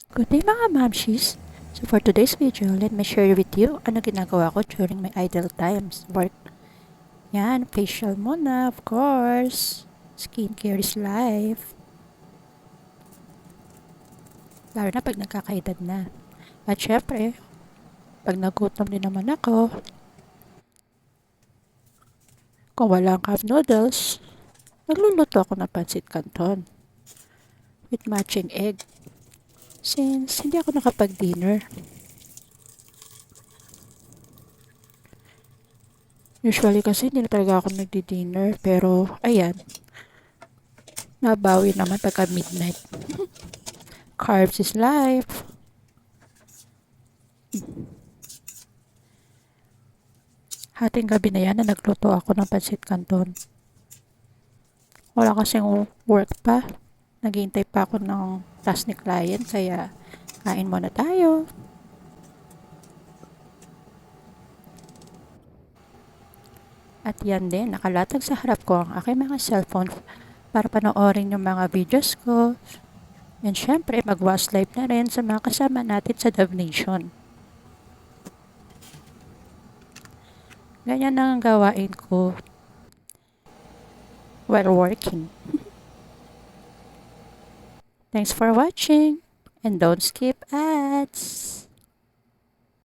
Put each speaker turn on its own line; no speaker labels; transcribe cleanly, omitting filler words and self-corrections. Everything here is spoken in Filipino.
Good day mga mamshis! So for today's video, let me share with you ano ginagawa ko during my idle times. Work. Yan, facial muna, of course. Skincare is life. Lalo na pag nagkakaedad na. At syempre, pag nagutom din naman ako, kung walang cup noodles, nagluluto ako ng pancit canton with matching egg. Since hindi ako nakapag-dinner, usually kasi hindi na talaga ako nagdi-dinner. Pero, ayan, nabawi naman pagka midnight. Carbs is life. Hating gabi na yan na nagluto ako ng pancit canton. Wala kasing work pa. Naghihintay pa ako ng task ni client kaya kain muna tayo. At yan din, nakalatag sa harap ko ang aking mga cellphone para panoorin yung mga videos ko. And syempre, mag-watch live na rin sa mga kasama natin sa Dove Nation. Ganyan ang gawain ko while working. Thanks for watching and don't skip ads.